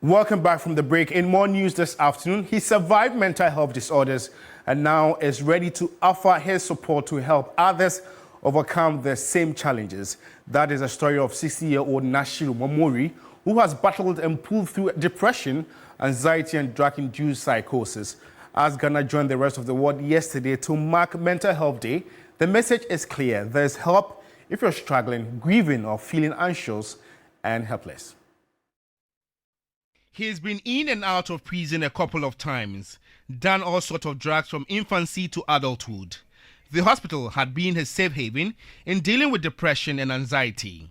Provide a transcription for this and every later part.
Welcome back from the break. In more news this afternoon, he survived mental health disorders and now is ready to offer his support to help others overcome the same challenges. That is a story of 60-year-old Nashiru Momori, who has battled and pulled through depression, anxiety and drug-induced psychosis. As Ghana joined the rest of the world yesterday to mark Mental Health Day, the message is clear. There's help if you're struggling, grieving or feeling anxious and helpless. He's been in and out of prison a couple of times, done all sorts of drugs from infancy to adulthood. The hospital had been his safe haven in dealing with depression and anxiety.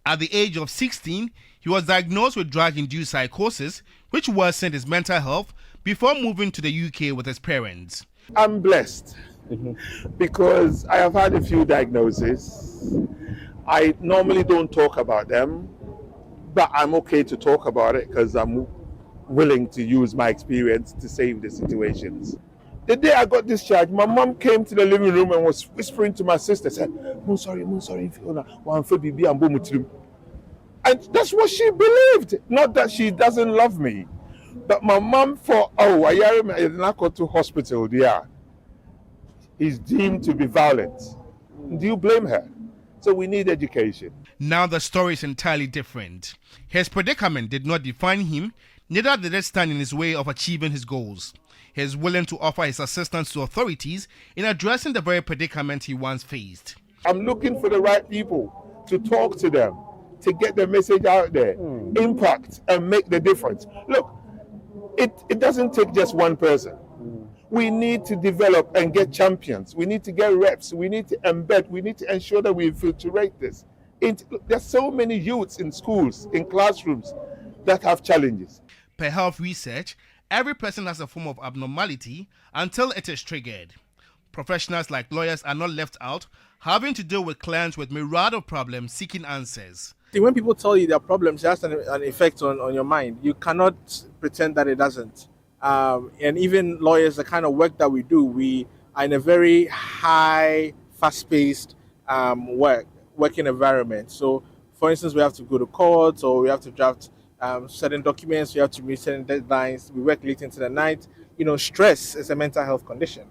At the age of 16, he was diagnosed with drug-induced psychosis, which worsened his mental health before moving to the UK with his parents. I'm blessed because I have had a few diagnoses. I normally don't talk about them, but I'm okay to talk about it because I'm willing to use my experience to save the situations. The day I got discharged, my mom came to the living room and was whispering to my sister, said, "I'm sorry, Fiona, and that's what she believed. Not that she doesn't love me, but my mom thought, oh, I go to hospital, yeah, is deemed to be violent. Do you blame her? So we need education. Now the story is entirely different. His predicament did not define him, neither did it stand in his way of achieving his goals. He is willing to offer his assistance to authorities in addressing the very predicament he once faced. I'm looking for the right people to talk to them, to get the message out there, impact and make the difference. Look, it doesn't take just one person. We need to develop and get champions. We need to get reps. We need to embed. We need to ensure that we infiltrate this. There's so many youths in schools, in classrooms that have challenges. Per health research, every person has a form of abnormality until it is triggered. Professionals like lawyers are not left out, having to deal with clients with myriad of problems seeking answers. When people tell you their problems has an effect on your mind, you cannot pretend that it doesn't. And even lawyers, the kind of work that we do, we are in a very high, fast-paced working environment. So, for instance, we have to go to court, or we have to draft certain documents, we have to meet certain deadlines, we work late into the night. Stress is a mental health condition.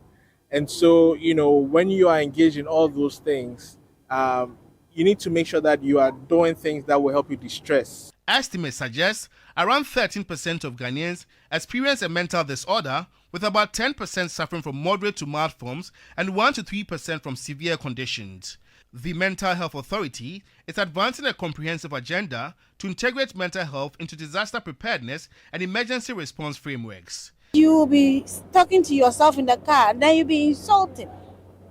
And so, when you are engaged in all those things, you need to make sure that you are doing things that will help you de-stress. Estimates suggest around 13% of Ghanaians experience a mental disorder, with about 10% suffering from moderate to mild forms and 1 to 3% from severe conditions. The Mental Health Authority is advancing a comprehensive agenda to integrate mental health into disaster preparedness and emergency response frameworks. You'll be talking to yourself in the car, then you'll be insulting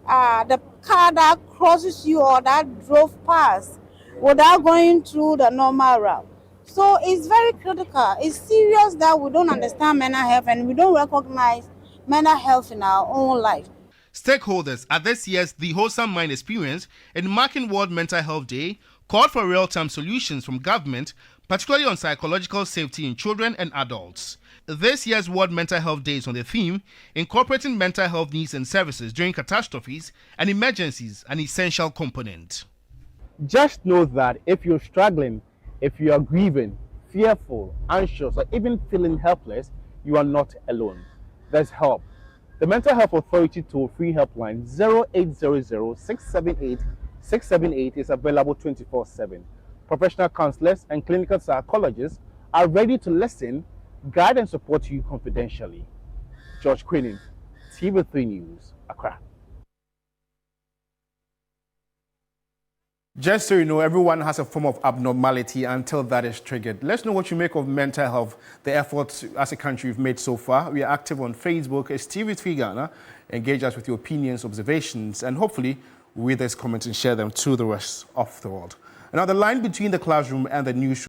the car that crosses you or that drove past without going through the normal route. So it's very critical. It's serious that we don't understand mental health and we don't recognize mental health in our own life. Stakeholders at this year's The Wholesome Mind Experience in marking World Mental Health Day called for real-time solutions from government, particularly on psychological safety in children and adults. This year's World Mental Health Day is on the theme, incorporating mental health needs and services during catastrophes and emergencies, an essential component. Just know that if you're struggling, if you are grieving, fearful, anxious, or even feeling helpless, you are not alone. There's help. The Mental Health Authority toll-free helpline 0800-678-678 is available 24/7. Professional counselors and clinical psychologists are ready to listen, guide and support you confidentially. George Queenan, TV3 News, Accra. Just so you know, everyone has a form of abnormality until that is triggered. Let's know what you make of mental health, the efforts as a country we've made so far. We are active on Facebook. It's TV3 Ghana. Engage us with your opinions, observations, and hopefully read these comments and share them to the rest of the world. Now, the line between the classroom and the newsroom